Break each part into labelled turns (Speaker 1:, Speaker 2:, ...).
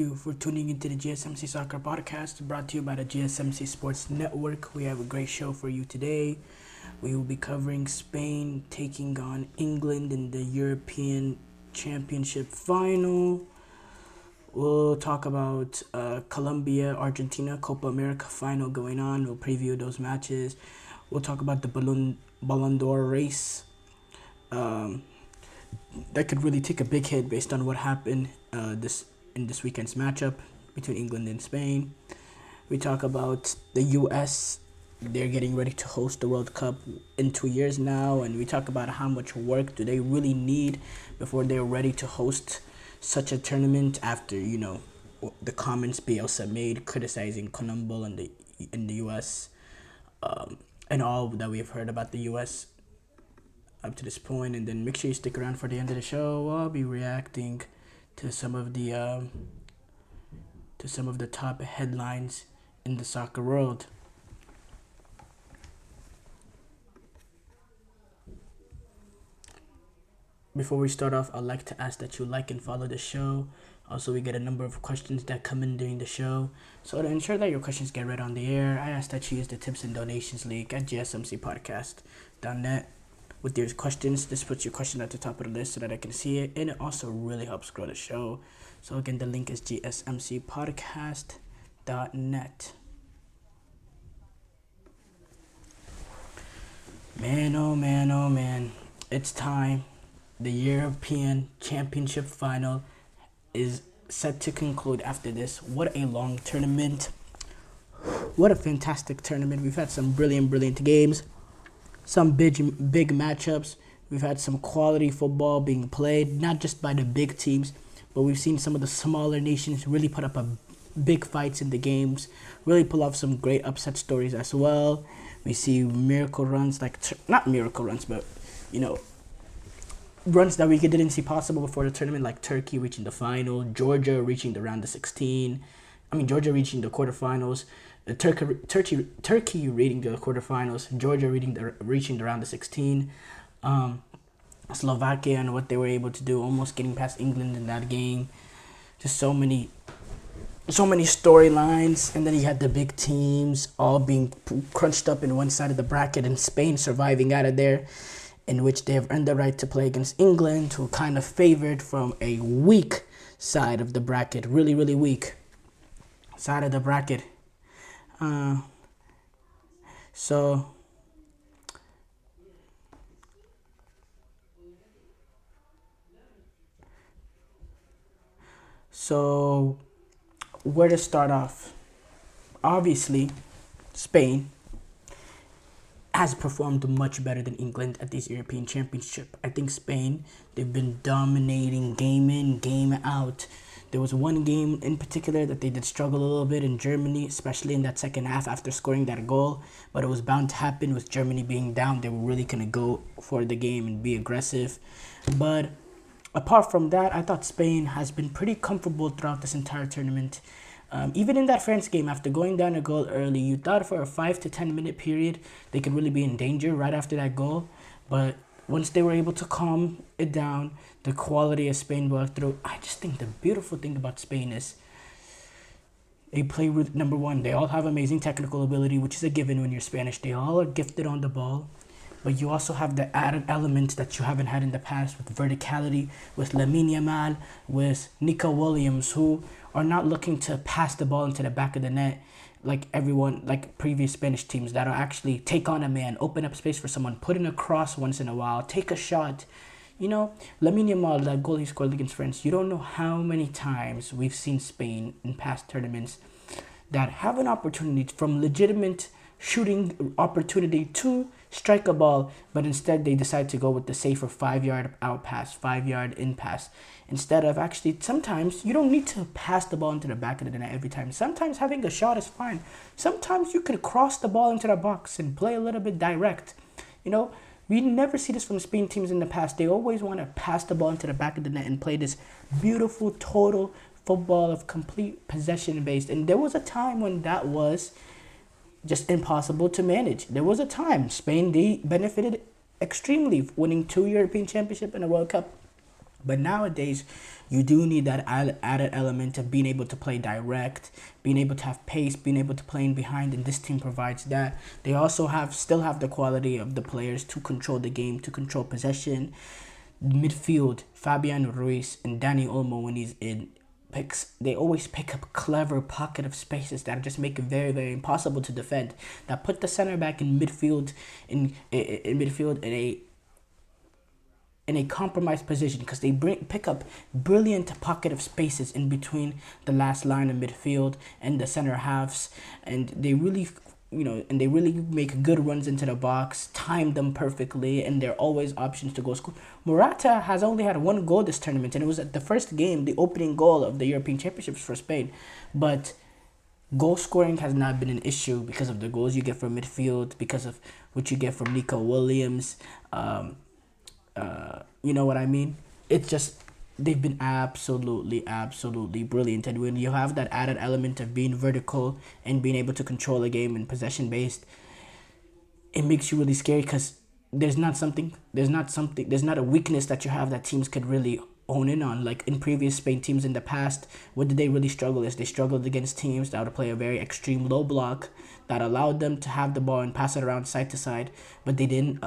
Speaker 1: you for tuning into the GSMC Soccer Podcast, brought to you by the GSMC Sports Network. We have a great show for you today. We will be covering Spain taking on England in the European Championship final. We'll talk about Colombia, Argentina, Copa America final going on. We'll preview those matches. We'll talk about the Ballon d'Or race. That could really take a big hit based on what happened this weekend's matchup between England and Spain. We talk about the U.S. They're getting ready to host the World Cup in 2 years now, and we talk about how much work do they really need before they're ready to host such a tournament after, the comments Bielsa made criticizing CONMEBOL in the U.S. And all that we've heard about the U.S. up to this point. And then make sure you stick around for the end of the show. I'll be reacting to some of the top headlines in the soccer world. Before we start off, I'd like to ask that you like and follow the show. Also, we get a number of questions that come in during the show. So to ensure that your questions get read on the air, I ask that you use the tips and donations link at GSMCpodcast.net. With your questions, this puts your question at the top of the list so that I can see it, and it also really helps grow the show. So again, the link is GSMCpodcast.net. Man, oh man, oh man. It's time. The European Championship final is set to conclude after this. What a long tournament. What a fantastic tournament. We've had some brilliant games. Some big matchups. We've had some quality football being played, not just by the big teams, but we've seen some of the smaller nations really put up big fights in the games, really pull off some great upset stories as well. We see miracle runs, not miracle runs, but, runs that we didn't see possible before the tournament, like Turkey reaching the final, Georgia reaching the round of 16. Georgia reaching the quarterfinals. Turkey reaching the quarterfinals, Georgia reaching the round of 16, Slovakia and what they were able to do, almost getting past England in that game. Just so many storylines, and then you had the big teams all being crunched up in one side of the bracket, and Spain surviving out of there, in which they have earned the right to play against England, who kind of favored from a weak side of the bracket, really weak side of the bracket. So where to start off? Obviously, Spain has performed much better than England at this European Championship. I think Spain, they've been dominating game in, game out. There was one game in particular that they did struggle a little bit in Germany, especially in that second half after scoring that goal. But it was bound to happen with Germany being down. They were really going to go for the game and be aggressive. But apart from that, I thought Spain has been pretty comfortable throughout this entire tournament. Even in that France game, after going down a goal early, you thought for a 5 to 10 minute period, they could really be in danger right after that goal. But once they were able to calm it down, the quality of Spain brought through. I just think the beautiful thing about Spain is they play with, number one, they all have amazing technical ability, which is a given when you're Spanish. They all are gifted on the ball. But you also have the added element that you haven't had in the past with verticality, with Lamine Yamal, with Nico Williams, who are not looking to pass the ball into the back of the net like previous Spanish teams that will actually take on a man, open up space for someone, put in a cross once in a while, take a shot. Lamine Yamal, that goal he scored against France, you don't know how many times we've seen Spain in past tournaments that have an opportunity from legitimate shooting opportunity to strike a ball, but instead they decide to go with the safer 5-yard out pass, 5-yard in pass. Instead of actually, sometimes you don't need to pass the ball into the back of the net every time. Sometimes having a shot is fine. Sometimes you can cross the ball into the box and play a little bit direct. We never see this from Spain teams in the past. They always want to pass the ball into the back of the net and play this beautiful total football of complete possession based. And there was a time when that was just impossible to manage. There was a time Spain benefited extremely, winning 2 European Championships and a World Cup. But nowadays, you do need that added element of being able to play direct, being able to have pace, being able to play in behind, and this team provides that. They also still have the quality of the players to control the game, to control possession. Midfield, Fabian Ruiz and Danny Olmo when he's in they always pick up clever pocket of spaces that just make it very, very impossible to defend. That put the center back in midfield in a compromised position because they pick up brilliant pocket of spaces in between the last line of midfield and the center halves, and they really make good runs into the box, time them perfectly, and they're always options to go score. Morata has only had one goal this tournament, and it was at the first game, the opening goal of the European Championships for Spain. But goal scoring has not been an issue because of the goals you get from midfield, because of what you get from Nico Williams. You know what I mean? It's just they've been absolutely brilliant. And when you have that added element of being vertical and being able to control a game and possession based, it makes you really scary because there's not a weakness that you have that teams could really hone in on. Like in previous Spain teams in the past, what did they really struggle is they struggled against teams that would play a very extreme low block that allowed them to have the ball and pass it around side to side, but they didn't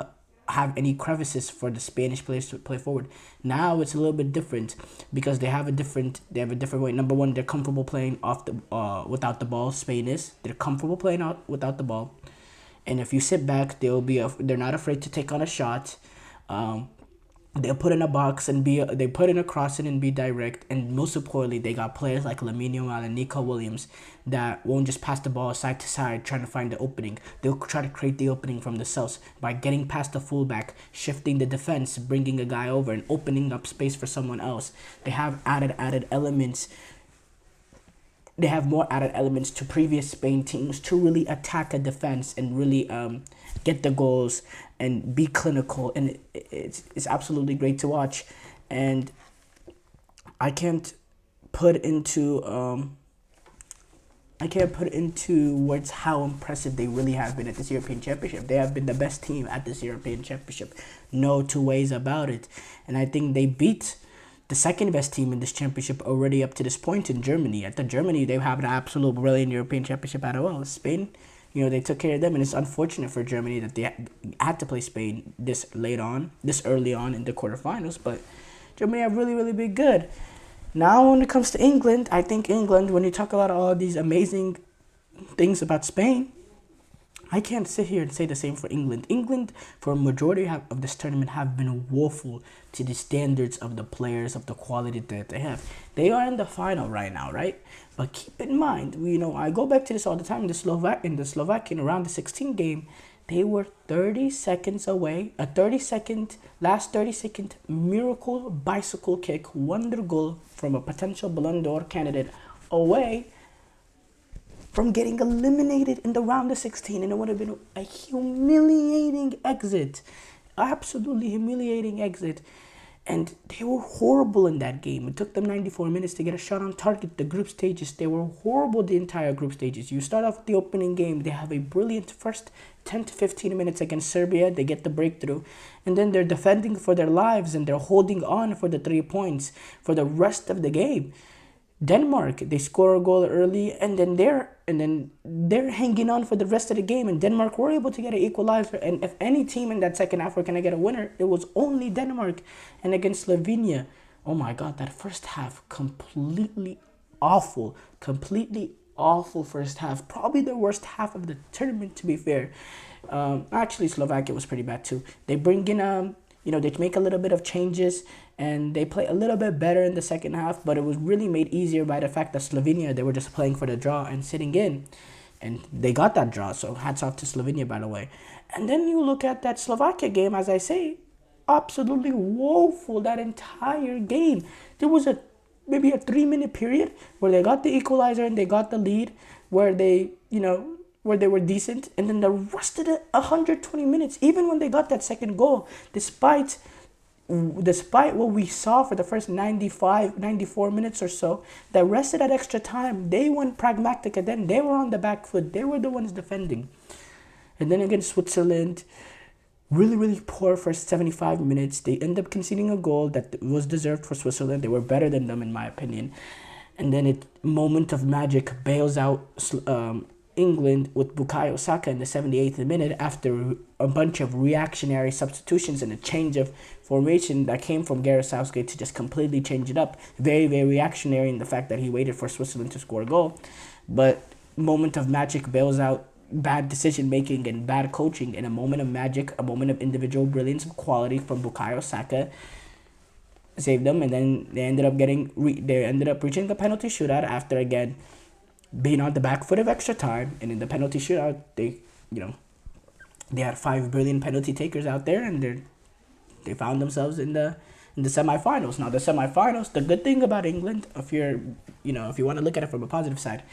Speaker 1: have any crevices for the Spanish players to play forward. Now it's a little bit different because they have a different way. Number one, they're comfortable playing without the ball. They're comfortable playing out without the ball, and if you sit back, they're not afraid to take on a shot. They'll put in a box and they put in a crossing and be direct. And most importantly, they got players like Lamine Yamal and Nico Williams that won't just pass the ball side to side trying to find the opening. They'll try to create the opening from themselves by getting past the fullback, shifting the defense, bringing a guy over and opening up space for someone else. They have added elements. They have more added elements to previous Spain teams to really attack a defense and really get the goals and be clinical, and it's absolutely great to watch. And I can't put into words how impressive they really have been at this European Championship. They have been the best team at this European Championship, no two ways about it. And I think they beat the second best team in this championship already up to this point in Germany. At the Germany, they have an absolute brilliant European Championship as well. Spain, they took care of them, and it's unfortunate for Germany that they had to play Spain this early on in the quarterfinals. But Germany have really, really been good. Now, when it comes to England, I think England, when you talk about all these amazing things about Spain, I can't sit here and say the same for England. England, for a majority of this tournament, have been woeful to the standards of the players, of the quality that they have. They are in the final right now, right? But keep in mind, I go back to this all the time. In the Slovakian around the 16 game, they were 30 seconds away. Last 30 second miracle bicycle kick, wonder goal from a potential Ballon d'Or candidate away from getting eliminated in the round of 16, and it would have been a humiliating exit. Absolutely humiliating exit. And they were horrible in that game. It took them 94 minutes to get a shot on target. The group stages, they were horrible the entire group stages. You start off with the opening game. They have a brilliant first 10 to 15 minutes against Serbia. They get the breakthrough. And then they're defending for their lives, and they're holding on for the 3 points for the rest of the game. Denmark, they score a goal early, and then they're hanging on for the rest of the game. And Denmark were able to get an equalizer. And if any team in that second half were going to get a winner, it was only Denmark. And against Slovenia, oh my God, that first half, completely awful first half. Probably the worst half of the tournament, to be fair. Actually, Slovakia was pretty bad too. They bring in they make a little bit of changes and they play a little bit better in the second half, but it was really made easier by the fact that Slovenia, they were just playing for the draw and sitting in, and they got that draw. So hats off to Slovenia, by the way. And then you look at that Slovakia game, as I say, absolutely woeful that entire game. There was maybe a 3-minute period where they got the equalizer and they got the lead, where they were decent, and then the rest of the 120 minutes, even when they got that second goal, despite what we saw for the first 94 minutes or so, the rest of that extra time, they went pragmatic, and then they were on the back foot. They were the ones defending. And then against Switzerland, Really, really poor first 75 minutes. They end up conceding a goal that was deserved for Switzerland. They were better than them, in my opinion. And then moment of magic bails out England with Bukayo Saka in the 78th minute after a bunch of reactionary substitutions and a change of formation that came from Gareth Southgate to just completely change it up. Very, very reactionary in the fact that he waited for Switzerland to score a goal. But moment of magic bails out bad decision making and bad coaching in a moment of magic, a moment of individual brilliance and quality from Bukayo Saka saved them, and then they ended up reaching the penalty shootout after again being on the back foot of extra time. And in the penalty shootout, they had 5 brilliant penalty takers out there, and they found themselves in the semifinals. Now the semifinals, the good thing about England, if you want to look at it from a positive side,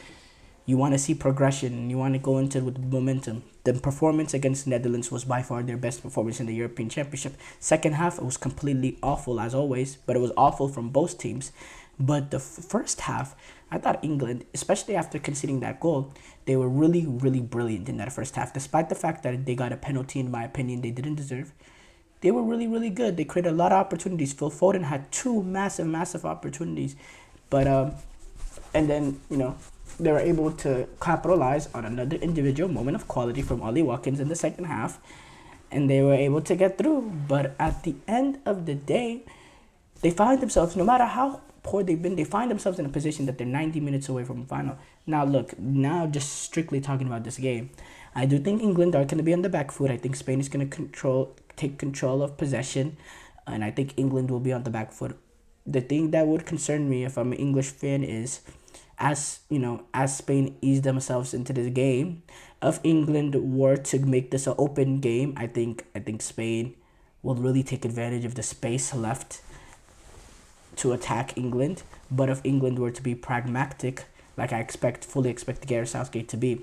Speaker 1: you want to see progression. You want to go into it with momentum. The performance against Netherlands was by far their best performance in the European Championship. Second half, it was completely awful as always, but it was awful from both teams. But the first half, I thought England, especially after conceding that goal, they were really, really brilliant in that first half. Despite the fact that they got a penalty, in my opinion, they didn't deserve. They were really, really good. They created a lot of opportunities. Phil Foden had 2 massive opportunities. But, and then, they were able to capitalize on another individual moment of quality from Ollie Watkins in the second half, and they were able to get through. But at the end of the day, they find themselves, no matter how poor they've been, they find themselves in a position that they're 90 minutes away from the final. Now just strictly talking about this game, I do think England are going to be on the back foot. I think Spain is going to take control of possession, and I think England will be on the back foot. The thing that would concern me if I'm an English fan is, as Spain ease themselves into this game, if England were to make this an open game, I think Spain will really take advantage of the space left to attack England. But if England were to be pragmatic, like I fully expect Gareth Southgate to be,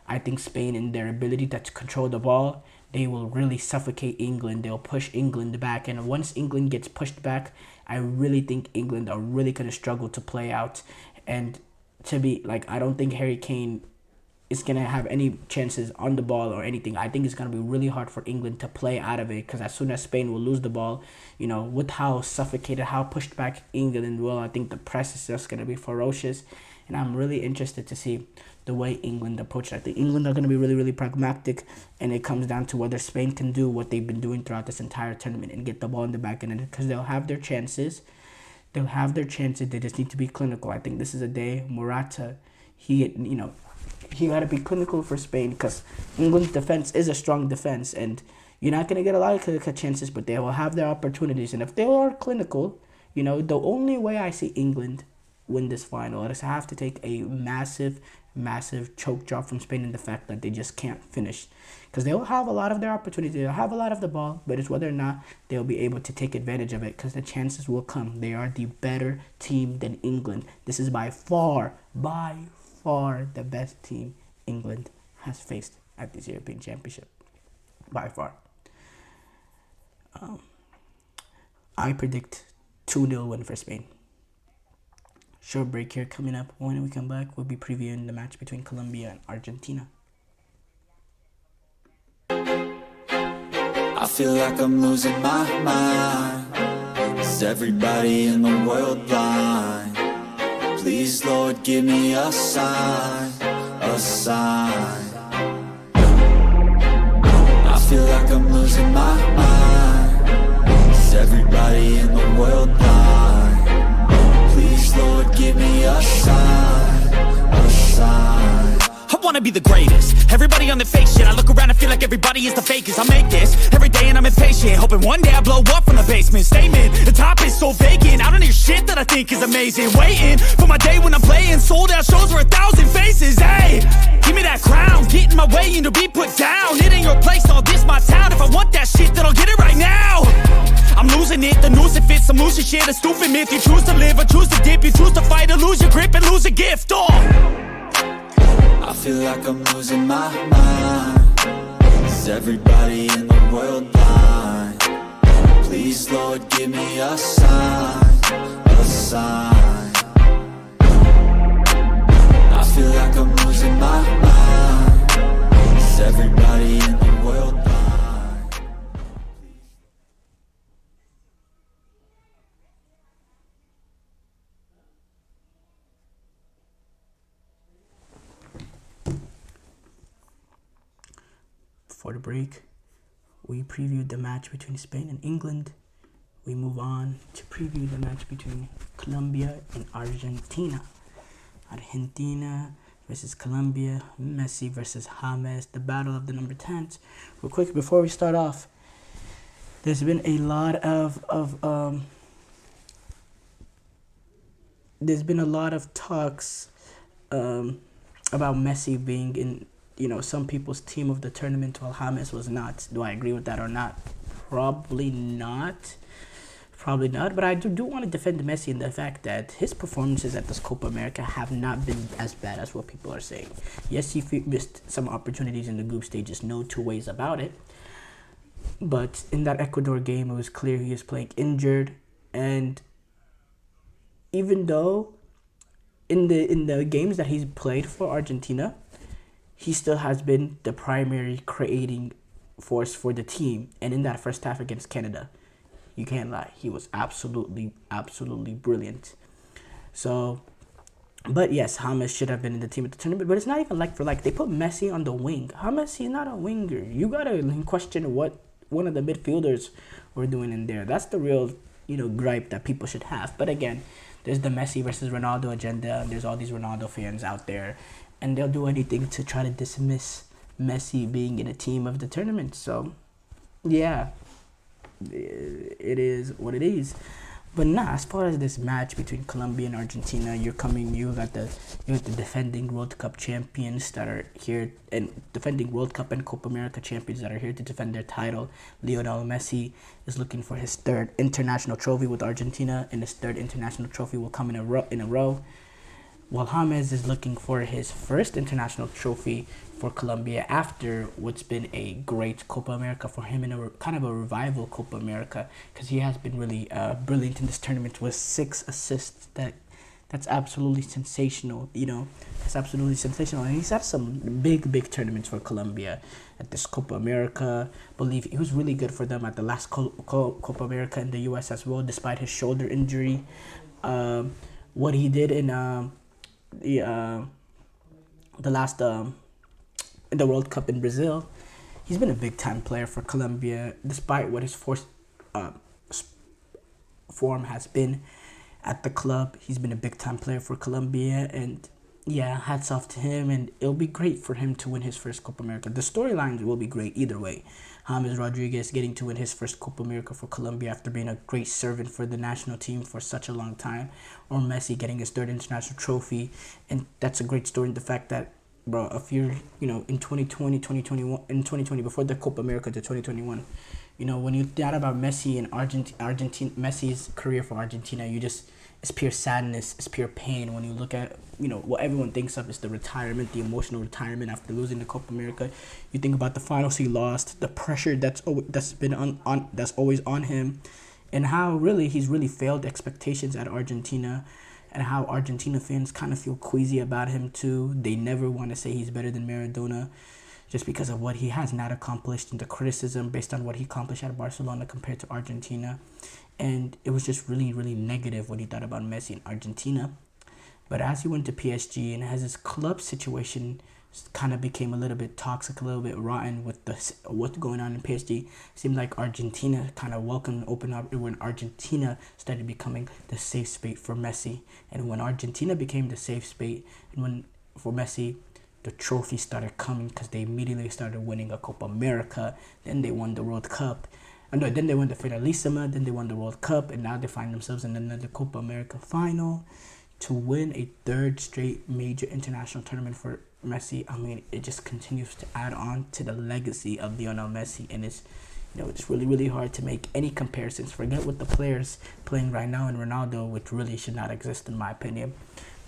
Speaker 1: I think Spain, in their ability to control the ball, they will really suffocate England. They'll push England back, and once England gets pushed back, I really think England are really going to struggle to play out. And I don't think Harry Kane is going to have any chances on the ball or anything. I think it's going to be really hard for England to play out of it, because as soon as Spain will lose the ball, with how suffocated, how pushed back England will, I think the press is just going to be ferocious. And I'm really interested to see the way England approach it. I think England are going to be really, really pragmatic, and it comes down to whether Spain can do what they've been doing throughout this entire tournament and get the ball in the back end, because they'll have their chances. They just need to be clinical. I think this is a day Morata, he got to be clinical for Spain, because England's defense is a strong defense, and you're not going to get a lot of clinical chances, but they will have their opportunities. And if they are clinical, the only way I see England win this final is to have to take a massive choke job from Spain in the fact that they just can't finish. Because they will have a lot of their opportunities, they'll have a lot of the ball, but it's whether or not they'll be able to take advantage of it, because the chances will come. They are the better team than England. This is by far the best team England has faced at this European Championship. By far. I predict 2-0 win for Spain. Short break here coming up. When we come back, we'll be previewing the match between Colombia and Argentina.
Speaker 2: I feel like I'm losing my mind. Is everybody in the world blind? Please, Lord, give me a sign, a sign. I feel like I'm losing my mind. Is everybody in the world blind? Please, Lord, give me a sign, a sign.
Speaker 3: I wanna be the greatest. Everybody on the fake shit. I look around and feel like everybody is the fakest. I make this every day and I'm impatient, hoping one day I blow up from the basement. Statement, the top is so vacant. I don't hear shit that I think is amazing. Waiting for my day when I'm playing sold out shows for 1,000 faces. Hey, give me that crown, get in my way and to be put down. It ain't your place, all this my town. If I want that shit, then I'll get it right now. I'm losing it, the noose it fits. I'm losing shit, a stupid myth. You choose to live or choose to dip. You choose to fight or lose your grip and lose a gift.
Speaker 2: I feel like I'm losing my mind. Is everybody in the world blind? Please, Lord, give me a sign, a sign. I feel like I'm losing my mind. Is everybody in the world blind?
Speaker 1: break, we previewed the match between Spain and England. We move on to preview the match between Colombia and Argentina. Argentina versus Colombia, Messi versus James, the battle of the number 10s. Real quick, before we start off, there's been a lot of talks about Messi being in, some people's team of the tournament while James was not. Do I agree with that or not? Probably not. But I do want to defend Messi in the fact that his performances at this Copa America have not been as bad as what people are saying. Yes, he missed some opportunities in the group stages, no two ways about it. But in that Ecuador game, it was clear he was playing injured. And even though in the games that he's played for Argentina, he still has been the primary creating force for the team. And in that first half against Canada, you can't lie, he was absolutely brilliant. So, but yes, James should have been in the team at the tournament. But it's not even like for like. They put Messi on the wing. James, he's not a winger. You gotta question what one of the midfielders were doing in there. That's the real, gripe that people should have. But again, there's the Messi versus Ronaldo agenda, and there's all these Ronaldo fans out there, and they'll do anything to try to dismiss Messi being in a team of the tournament. So, yeah, it is what it is. But as far as this match between Colombia and Argentina, you got the defending World Cup champions that are here, and defending World Cup and Copa America champions that are here to defend their title. Lionel Messi is looking for his third international trophy with Argentina, and his third international trophy will come in a row. While James is looking for his first international trophy for Colombia after what's been a great Copa America for him, in a kind of a revival Copa America, because he has been really brilliant in this tournament with 6 assists. That's absolutely sensational. It's absolutely sensational. And he's had some big tournaments for Colombia at this Copa America. I believe he was really good for them at the last Copa America in the U.S. as well, despite his shoulder injury. What he did in the last in the World Cup in Brazil, he's been a big time player for Colombia, despite what his form has been at the club. He's been a big time player for Colombia, and yeah, hats off to him. And it'll be great for him to win his first Copa America. The storylines will be great either way. James Rodriguez getting to win his first Copa America for Colombia after being a great servant for the national team for such a long time, or Messi getting his third international trophy. And that's a great story in the fact that, bro, if you're, in 2020, before the Copa America to 2021, when you thought about Messi and Argentina, Messi's career for Argentina, it's pure sadness, it's pure pain. When you look at, what everyone thinks of is the retirement, the emotional retirement after losing the Copa America. You think about the finals he lost, the pressure that's been that's always on him, and how really he's really failed expectations at Argentina, and how Argentina fans kind of feel queasy about him too. They never want to say he's better than Maradona, just because of what he has not accomplished and the criticism based on what he accomplished at Barcelona compared to Argentina. And it was just really negative when he thought about Messi in Argentina. But as he went to PSG and as his club situation kind of became a little bit toxic, a little bit rotten with what's going on in PSG, it seemed like Argentina kind of opened up when Argentina started becoming the safe space for Messi. And when Argentina became the safe space for Messi, the trophy started coming because they immediately started winning a Copa America. Then they won the World Cup. Then they won the Finalissima. Then they won the World Cup. And now they find themselves in another Copa America final to win a third straight major international tournament for Messi. I mean, it just continues to add on to the legacy of Lionel Messi. And it's really hard to make any comparisons. Forget what the players playing right now in Ronaldo, which really should not exist in my opinion.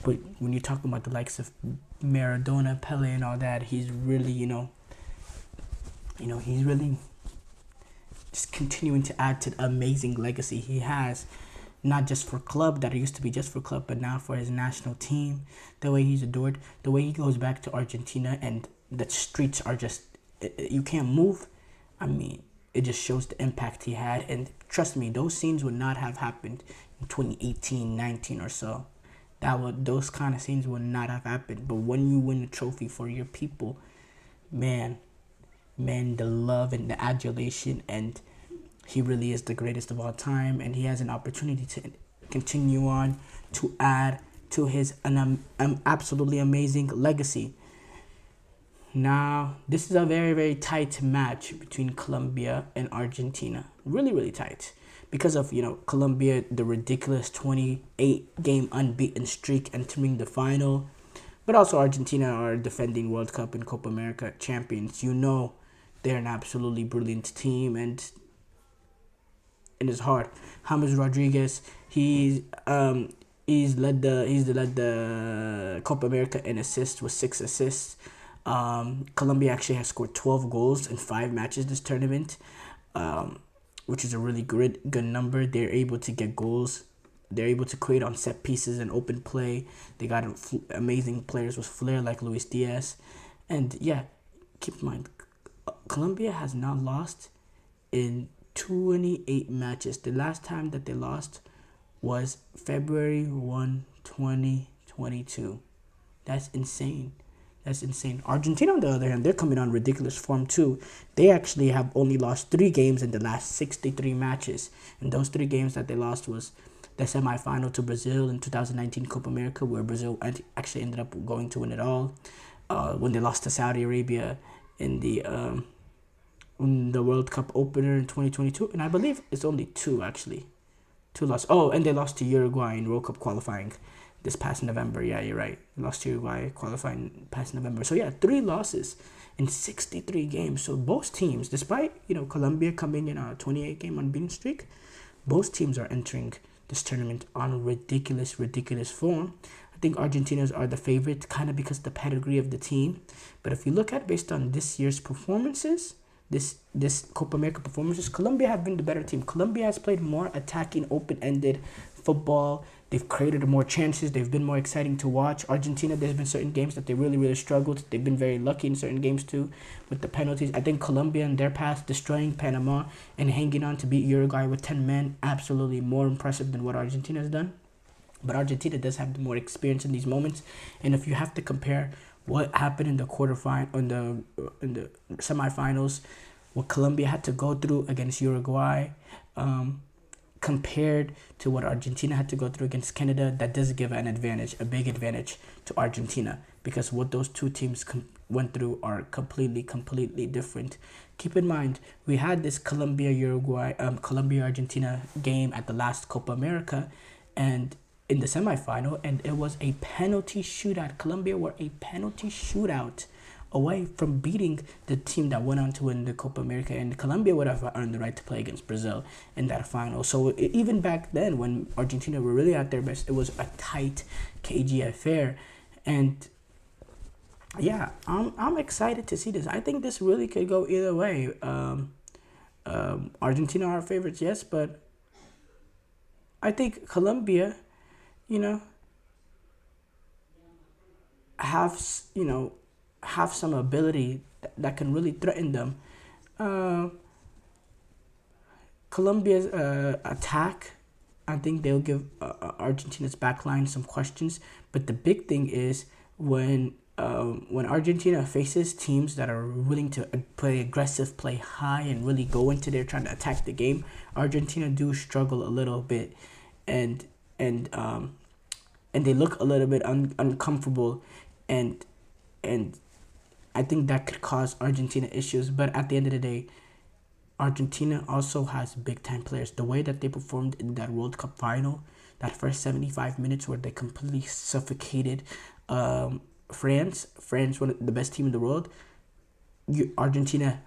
Speaker 1: But when you're talking about the likes of Maradona, Pele, and all that, he's really, he's really just continuing to add to the amazing legacy he has, not just for club, that it used to be just for club, but now for his national team. The way he's adored, the way he goes back to Argentina, and the streets are just, you can't move. I mean, it just shows the impact he had. And trust me, those scenes would not have happened in 2018, 19 or so. Those kind of scenes would not have happened. But when you win a trophy for your people, man, man, the love and the adulation, and he really is the greatest of all time, and he has an opportunity to continue on to add to his absolutely amazing legacy. Now, this is a very, very tight match between Colombia and Argentina. Really, really tight. Because of, Colombia, the ridiculous 28-game unbeaten streak entering the final. But also Argentina are defending World Cup and Copa America champions. They're an absolutely brilliant team, and it's hard. James Rodriguez, he's led the Copa America in assists with 6 assists. Colombia actually has scored 12 goals in 5 matches this tournament, which is a really good number. They're able to get goals. They're able to create on set pieces and open play. They got amazing players with flair like Luis Diaz. And yeah, keep in mind, Colombia has not lost in 28 matches. The last time that they lost was February 1, 2022. That's insane. Argentina, on the other hand, they're coming on ridiculous form too. They actually have only lost 3 games in the last 63 matches. And those 3 games that they lost was the semifinal to Brazil in 2019 Copa America, where Brazil actually ended up going to win it all. When they lost to Saudi Arabia in the World Cup opener in 2022. And I believe it's only 2 actually. 2 losses. Oh, and they lost to Uruguay in World Cup qualifying this past November. Yeah, you're right. Lost to Uruguay qualifying past November. So yeah, 3 losses in 63 games. So both teams, despite Colombia coming in a 28-game unbeaten streak, both teams are entering this tournament on ridiculous form. I think Argentina's are the favorite, kind of because of the pedigree of the team. But if you look at based on this year's performances, this Copa America performances, Colombia have been the better team. Colombia has played more attacking, open-ended football. They've created more chances. They've been more exciting to watch. Argentina, there's been certain games that they really, really struggled. They've been very lucky in certain games too with the penalties. I think Colombia in their past, destroying Panama and hanging on to beat Uruguay with 10 men, absolutely more impressive than what Argentina has done. But Argentina does have more experience in these moments. And if you have to compare what happened in the quarterfinal, in the semifinals, what Colombia had to go through against Uruguay, compared to what Argentina had to go through against Canada, that does give a big advantage to Argentina, because what those 2 teams went through are completely different. Keep in mind, we had this Colombia-Argentina game at the last Copa America, and in the semifinal, and it was a penalty shootout. Colombia were a penalty shootout away from beating the team that went on to win the Copa America, and Colombia would have earned the right to play against Brazil in that final. So even back then, when Argentina were really at their best, it was a tight, cagey affair. And yeah, I'm excited to see this. I think this really could go either way. Argentina are favorites, yes, but I think Colombia, have some ability that can really threaten them. Colombia's attack, I think they'll give Argentina's backline some questions. But the big thing is when Argentina faces teams that are willing to play aggressive, play high, and really go into there trying to attack the game, Argentina do struggle a little bit, and they look a little bit uncomfortable, and I think that could cause Argentina issues. But at the end of the day, Argentina also has big-time players. The way that they performed in that World Cup final, that first 75 minutes where they completely suffocated France, one of the best team in the world, Argentina,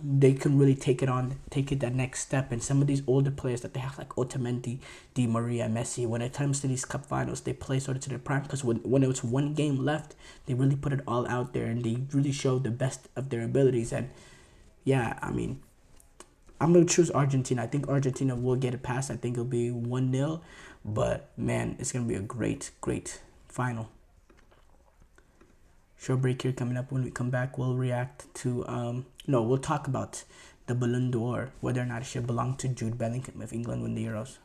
Speaker 1: they can really take it that next step. And some of these older players that they have, like Otamendi, Di Maria, Messi, when it comes to these cup finals, they play sort of to their prime, because when it was one game left, they really put it all out there and they really showed the best of their abilities. And yeah, I mean, I'm going to choose Argentina. I think Argentina will get it past. I think it'll be 1-0, but man, it's going to be a great final. Short break here coming up. When we come back, we'll react to, we'll talk about the Ballon d'Or, whether or not it should belong to Jude Bellingham if England win the Euros.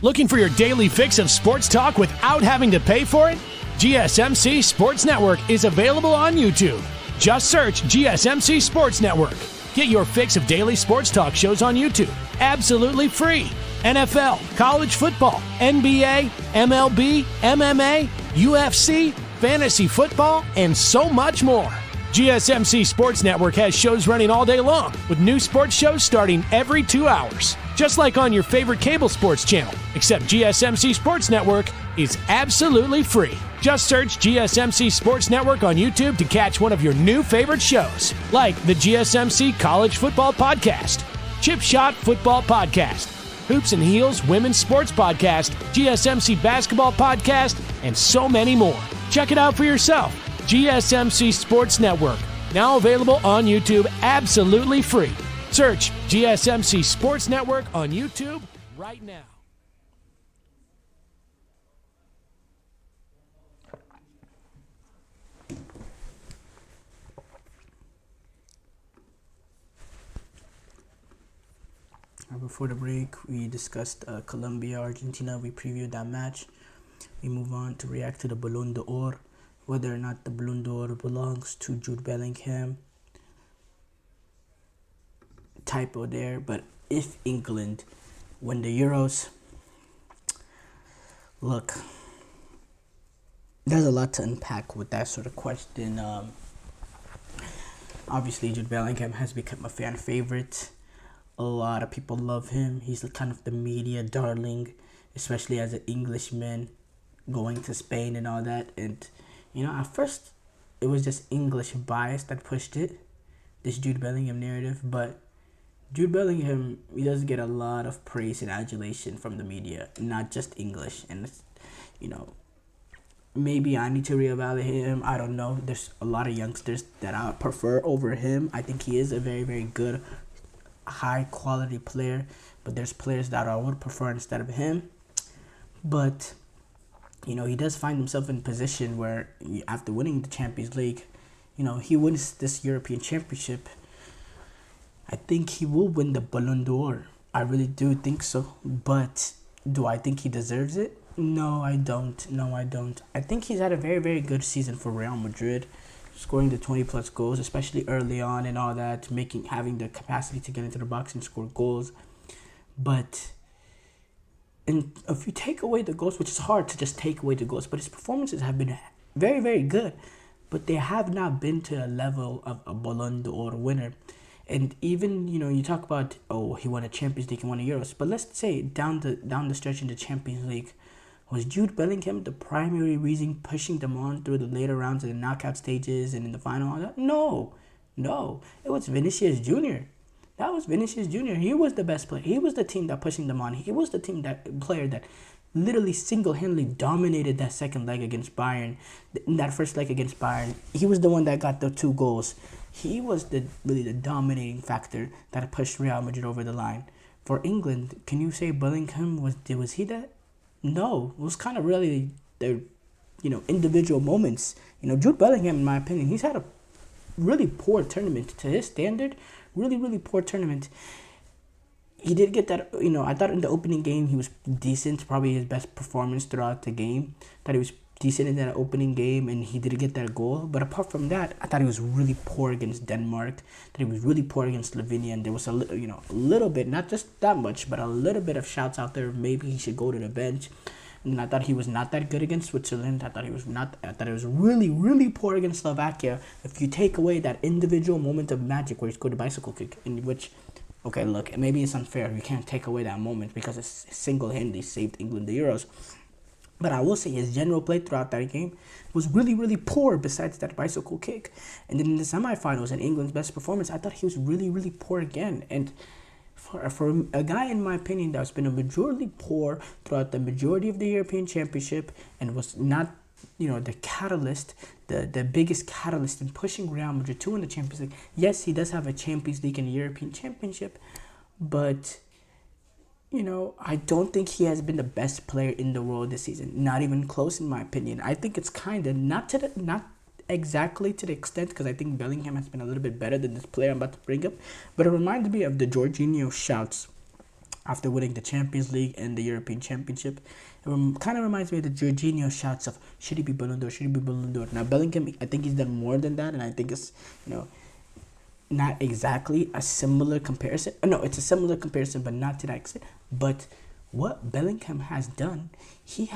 Speaker 4: Looking for your daily fix of sports talk without having to pay for it? GSMC Sports Network is available on YouTube. Just search GSMC Sports Network. Get your fix of daily sports talk shows on YouTube, absolutely free. NFL, college football, NBA, MLB, MMA, UFC, fantasy football, and so much more. GSMC Sports Network has shows running all day long, with new sports shows starting every 2 hours. Just like on your favorite cable sports channel, except GSMC Sports Network is absolutely free. Just search GSMC Sports Network on YouTube to catch one of your new favorite shows, like the GSMC College Football Podcast, Chip Shot Football Podcast, Hoops and Heels Women's Sports Podcast, GSMC Basketball Podcast, and so many more. Check it out for yourself. GSMC Sports Network, now available on YouTube absolutely free. Search GSMC Sports Network on YouTube right now.
Speaker 1: Before the break, we discussed Colombia, Argentina. We previewed that match. We move on to react to the Ballon d'Or, whether or not the Ballon d'Or belongs to Jude Bellingham. Typo there, but if England win the Euros, look, there's a lot to unpack with that sort of question. Obviously, Jude Bellingham has become a fan favorite. A lot of people love him. He's kind of the media darling, especially as an Englishman going to Spain and all that. And, you know, at first, it was just English bias that pushed it, this Jude Bellingham narrative. But Jude Bellingham, he does get a lot of praise and adulation from the media, not just English. And, it's, you know, maybe I need to reevaluate him. I don't know. There's a lot of youngsters that I prefer over him. I think he is a very, very good, high-quality player. But there's players that I would prefer instead of him. But, you know, he does find himself in a position where after winning the Champions League, you know, he wins this European Championship. I think he will win the Ballon d'Or. I really do think so. But do I think he deserves it? No, I don't. I think he's had a very, very good season for Real Madrid, scoring the 20-plus goals, especially early on and all that, having the capacity to get into the box and score goals. But if you take away the goals, which is hard to just take away the goals, but his performances have been very, very good. But they have not been to a level of a Ballon d'Or winner. And even, you know, you talk about, oh, he won a Champions League, he won a Euros. But let's say down the stretch in the Champions League, was Jude Bellingham the primary reason pushing them on through the later rounds of the knockout stages and in the final? No. It was Vinicius Jr. That was Vinicius Jr. He was the best player. He was the team that pushing them on. He was the player that literally single-handedly dominated that second leg against Bayern. In that first leg against Bayern, he was the one that got the 2 goals. He was really the dominating factor that pushed Real Madrid over the line. For England, can you say Bellingham was he that? No, it was kind of really their, you know, individual moments. You know, Jude Bellingham, in my opinion, he's had a really poor tournament to his standard. Really, really poor tournament. He did get that, you know, I thought in the opening game he was decent, probably his best performance throughout the game. Thought he was decent in that opening game, and he did get that goal. But apart from that, I thought he was really poor against Denmark. That he was really poor against Slovenia, and there was a little bit, not just that much, but a little bit of shouts out there. Maybe he should go to the bench. And I thought he was not that good against Switzerland. I thought he was really, really poor against Slovakia. If you take away that individual moment of magic where he scored a bicycle kick, in which, okay, look, maybe it's unfair. You can't take away that moment because it single-handedly saved England the Euros. But I will say his general play throughout that game was really, really poor besides that bicycle kick. And then in the semifinals and England's best performance, I thought he was really, really poor again. And for a guy, in my opinion, that's been a majority poor throughout the majority of the European Championship and was not, you know, the catalyst, the biggest catalyst in pushing Real Madrid to win the Champions League. Yes, he does have a Champions League and a European Championship, but, you know, I don't think he has been the best player in the world this season. Not even close, in my opinion. I think it's kind of not exactly to the extent, because I think Bellingham has been a little bit better than this player I'm about to bring up. But it reminds me of the Jorginho shouts after winning the Champions League and the European Championship. It kind of reminds me of the Jorginho shouts of, should he be Ballon d'Or, should he be Ballon d'Or? Now, Bellingham, I think he's done more than that, and I think it's, not exactly a similar comparison. No, it's a similar comparison, but not to that extent. But what Bellingham has done,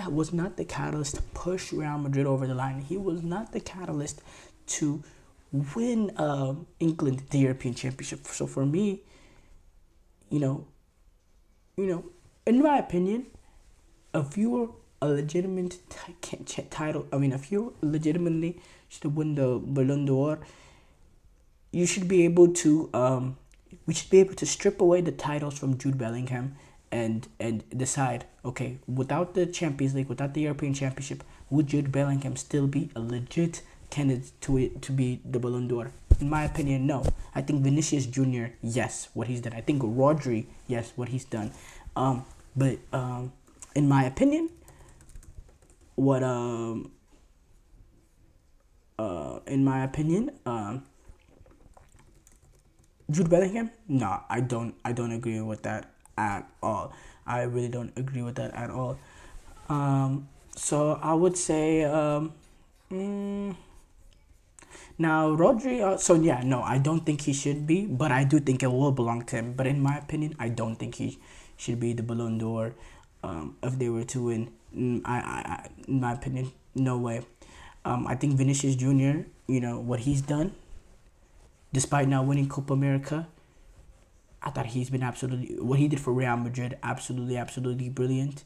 Speaker 1: was not the catalyst to push Real Madrid over the line. He was not the catalyst to win England the European Championship. So for me, in my opinion, if you were a legitimate title, if you legitimately should win the Ballon d'Or, you should be able to we should be able to strip away the titles from Jude Bellingham and decide, okay, without the Champions League, without the European Championship, would Jude Bellingham still be a legit candidate to be the Ballon d'Or? In my opinion, no. I think Vinicius Jr., yes, what he's done. I think Rodri, yes, what he's done. But in my opinion, Jude Bellingham, no, I don't agree with that at all. I really don't agree with that at all. So I would say now Rodri. I don't think he should be, but I do think it will belong to him. But in my opinion, I don't think he should be the Ballon d'Or. If they were to win, in my opinion, no way. I think Vinicius Jr., what he's done, despite not winning Copa America, I thought he's been what he did for Real Madrid, absolutely brilliant.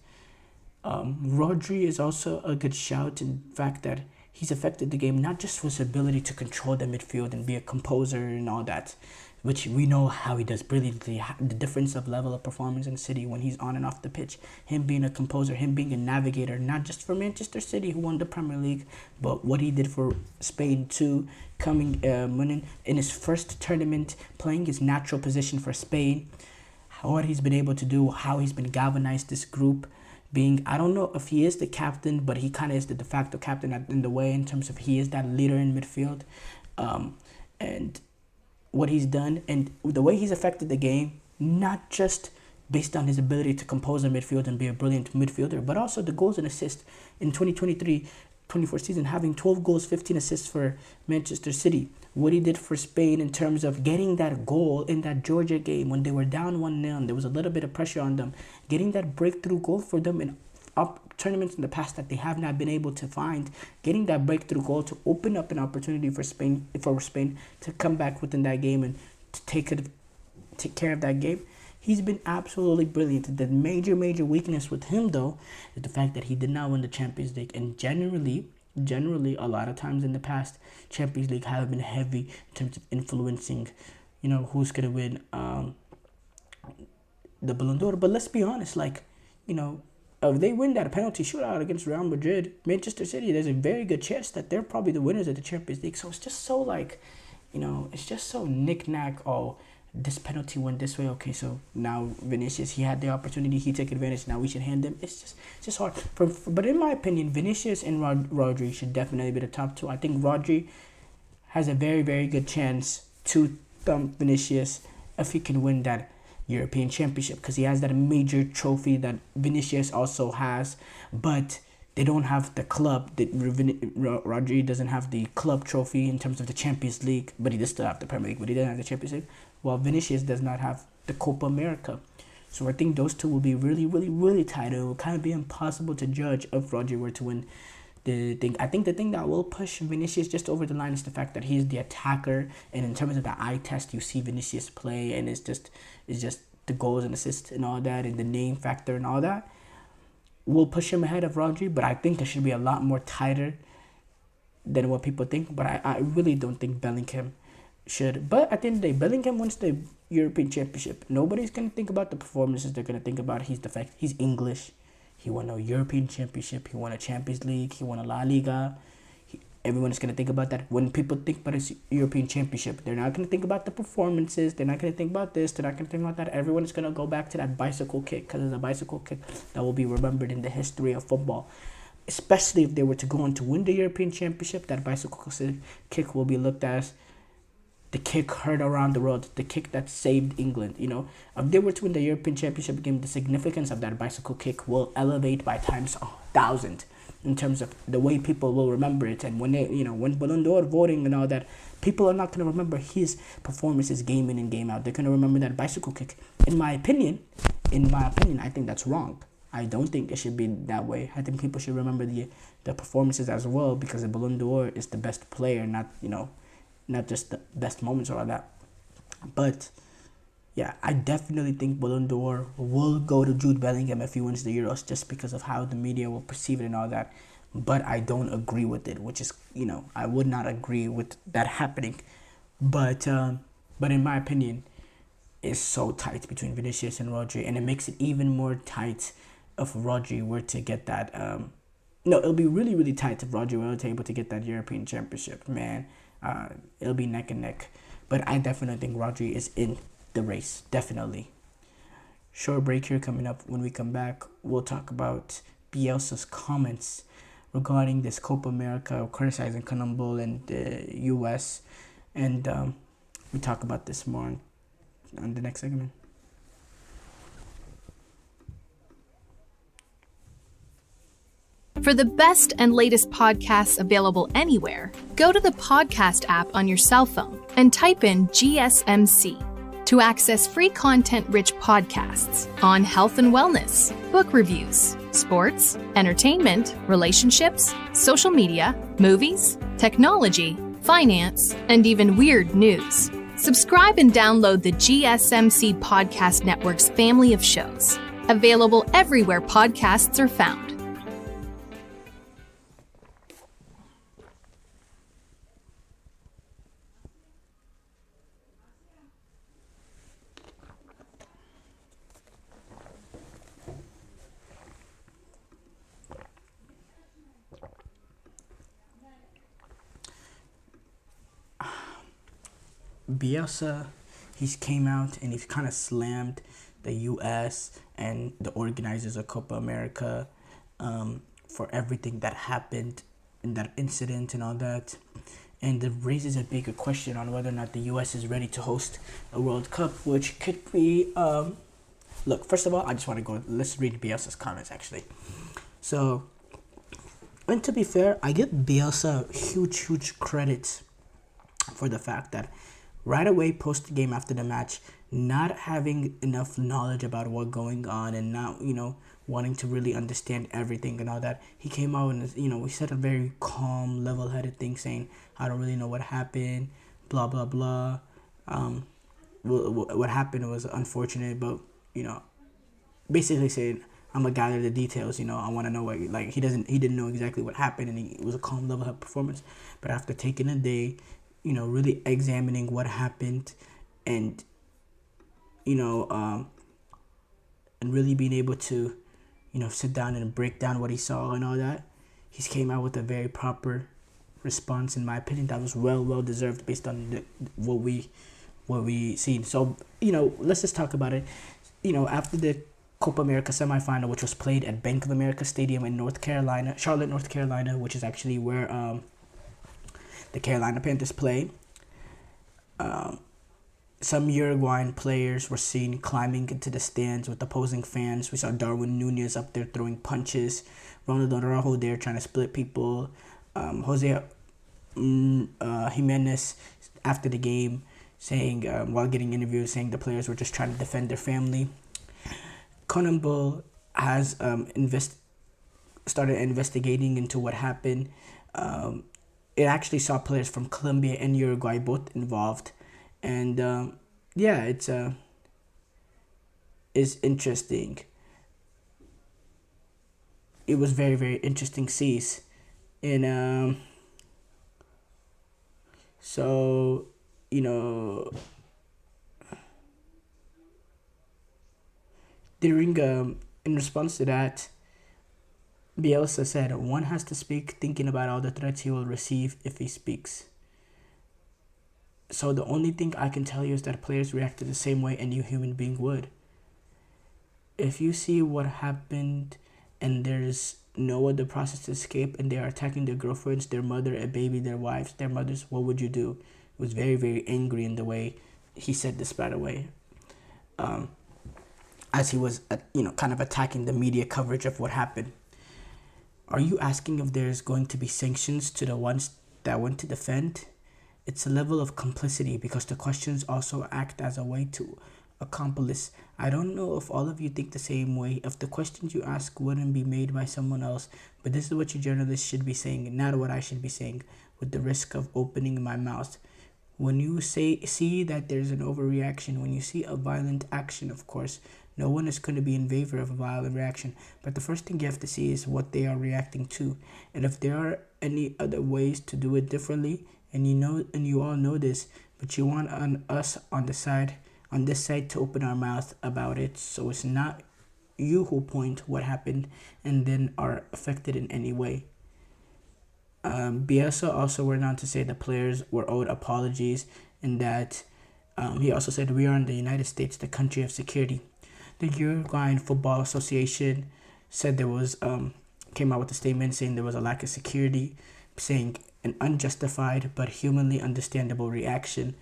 Speaker 1: Rodri is also a good shout in the fact that he's affected the game, not just for his ability to control the midfield and be a composer and all that, which we know how he does brilliantly, the difference of level of performance in City when he's on and off the pitch, him being a composer, him being a navigator, not just for Manchester City, who won the Premier League, but what he did for Spain too, winning in his first tournament, playing his natural position for Spain, what he's been able to do, how he's been galvanized this group, I don't know if he is the captain, but he kind of is the de facto captain in the way, in terms of he is that leader in midfield, and what he's done and the way he's affected the game, not just based on his ability to compose a midfield and be a brilliant midfielder, but also the goals and assists in 2023-24 season, having 12 goals, 15 assists for Manchester City. What he did for Spain in terms of getting that goal in that Georgia game when they were down 1-0 and there was a little bit of pressure on them, getting that breakthrough goal for them in tournaments in the past that they have not been able to find, getting that breakthrough goal to open up an opportunity for Spain to come back within that game and to take care of that game. He's been absolutely brilliant. The major weakness with him, though, is the fact that he did not win the Champions League. And generally, a lot of times in the past, Champions League have been heavy in terms of influencing, who's going to win the Ballon d'Or. But let's be honest, if they win that penalty shootout against Real Madrid, Manchester City, there's a very good chance that they're probably the winners of the Champions League. So it's just so it's just so knick-knack. Oh, this penalty went this way. Okay, so now Vinicius, he had the opportunity, he took advantage. Now we should hand him. It's just hard. But in my opinion, Vinicius and Rodri should definitely be the top two. I think Rodri has a very, very good chance to thump Vinicius if he can win that European Championship, because he has that major trophy that Vinicius also has, but they don't have the club. Rodri doesn't have the club trophy in terms of the Champions League, but he does still have the Premier League, but he doesn't have the Champions League, while Vinicius does not have the Copa America. So I think those two will be really, really, really tight. It will kind of be impossible to judge if Rodri were to win the thing. I think the thing that will push Vinicius just over the line is the fact that he's the attacker, and in terms of the eye test, you see Vinicius play, and it's just the goals and assists and all that, and the name factor and all that will push him ahead of Rodri. But I think it should be a lot more tighter than what people think. But I really don't think Bellingham should. But at the end of the day, Bellingham wins the European Championship. Nobody's going to think about the performances. They're going to think about the fact he's English. He won a European Championship. He won a Champions League. He won a La Liga. Everyone is going to think about that. When people think about his European Championship, they're not going to think about the performances. They're not going to think about this. They're not going to think about that. Everyone is going to go back to that bicycle kick, because it's a bicycle kick that will be remembered in the history of football. Especially if they were to go on to win the European Championship, that bicycle kick will be looked at as the kick heard around the world, the kick that saved England. If they were to win the European Championship game, the significance of that bicycle kick will elevate by times 1,000 in terms of the way people will remember it. And when when Ballon d'Or voting and all that, people are not going to remember his performances game in and game out. They're going to remember that bicycle kick. In my opinion, I think that's wrong. I don't think it should be that way. I think people should remember the performances as well, because the Ballon d'Or is the best player, not just the best moments or all that. But yeah, I definitely think Ballon d'Or will go to Jude Bellingham if he wins the Euros, just because of how the media will perceive it and all that. But I don't agree with it, which is, I would not agree with that happening. But in my opinion, it's so tight between Vinicius and Rodri, and it makes it even more tight if Rodri were to get that. It'll be really, really tight if Rodri were able to get that European Championship, man. It'll be neck and neck. But I definitely think Rodri is in the race, definitely. Short break here coming up. When we come back, we'll talk about Bielsa's comments regarding this Copa America, criticizing Colombia and the U.S. And we talk about this more on the next segment.
Speaker 5: For the best and latest podcasts available anywhere, go to the podcast app on your cell phone and type in GSMC to access free content-rich podcasts on health and wellness, book reviews, sports, entertainment, relationships, social media, movies, technology, finance, and even weird news. Subscribe and download the GSMC Podcast Network's family of shows, available everywhere podcasts are found.
Speaker 1: Bielsa, he's came out and he's kind of slammed the U.S. and the organizers of Copa America for everything that happened in that incident and all that. And it raises a bigger question on whether or not the U.S. is ready to host a World Cup, which could be... Look, first of all, I just want to go... Let's read Bielsa's comments, actually. So, and to be fair, I give Bielsa huge credit for the fact that right away post-game after the match, not having enough knowledge about what's going on and not, wanting to really understand everything and all that, he came out and, he said a very calm, level-headed thing saying, I don't really know what happened, blah, blah, blah. What happened was unfortunate, but, basically saying, I'm going to gather the details, I want to know what, he didn't know exactly what happened, and it was a calm, level-headed performance. But after taking a day, really examining what happened and, and really being able to, sit down and break down what he saw and all that, he came out with a very proper response, in my opinion, that was well deserved based on what we seen. So, let's just talk about it. After the Copa America semifinal, which was played at Bank of America Stadium in Charlotte, North Carolina, which is actually where the Carolina Panthers play. Some Uruguayan players were seen climbing into the stands with opposing fans. We saw Darwin Nunez up there throwing punches. Ronald Araujo there trying to split people. Jose Jimenez after the game saying, while getting interviewed, saying the players were just trying to defend their family. CONMEBOL has started investigating into what happened. It actually saw players from Colombia and Uruguay both involved. And, it's interesting. It was very, very interesting seas. And, so, during, in response to that, Bielsa said, one has to speak thinking about all the threats he will receive if he speaks. So the only thing I can tell you is that players reacted the same way any human being would. If you see what happened and there's no other process to escape and they are attacking their girlfriends, their mother, a baby, their wives, their mothers, what would you do? was very, very angry in the way he said this, by the way, as he was, kind of attacking the media coverage of what happened. Are you asking if there's going to be sanctions to the ones that went to defend? It's a level of complicity because the questions also act as a way to accomplice. I don't know if all of you think the same way, if the questions you ask wouldn't be made by someone else, but this is what your journalist should be saying and not what I should be saying, with the risk of opening my mouth. When you see that there's an overreaction, when you see a violent action, of course, no one is going to be in favor of a violent reaction. But the first thing you have to see is what they are reacting to. And if there are any other ways to do it differently, and you all know this, but you want us on this side to open our mouth about it, so it's not you who point what happened and then are affected in any way. Bielsa also went on to say the players were owed apologies, and that he also said, "We are in the United States, the country of security." The Uruguayan Football Association said came out with a statement saying there was a lack of security, saying an unjustified but humanly understandable reaction.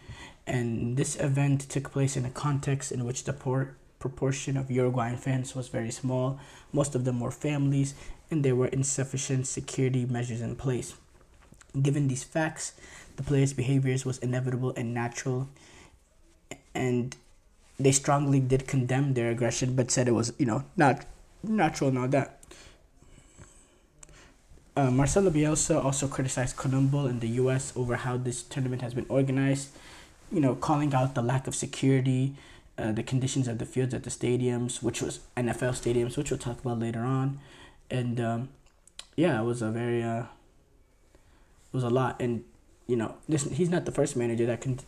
Speaker 1: And this event took place in a context in which the proportion of Uruguayan fans was very small. Most of them were families, and there were insufficient security measures in place. Given these facts, the players' behaviors was inevitable and natural, and they strongly did condemn their aggression, but said it was, not natural and all that. Marcelo Bielsa also criticized Colombo in the U.S. over how this tournament has been organized, calling out the lack of security, the conditions of the fields at the stadiums, which was NFL stadiums, which we'll talk about later on. And, it was a very, it was a lot. And, he's not the first manager that can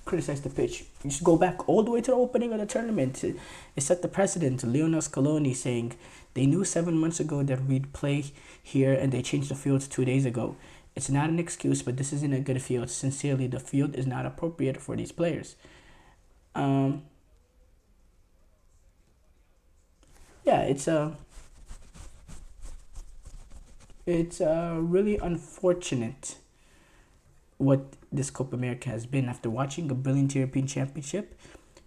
Speaker 1: criticize the pitch. You should go back all the way to the opening of the tournament. It set the precedent. Lionel Scaloni saying they knew 7 months ago that we'd play here and they changed the field 2 days ago. It's not an excuse, but this isn't a good field. Sincerely, the field is not appropriate for these players. It's really unfortunate what this Copa America has been. After watching a brilliant European Championship,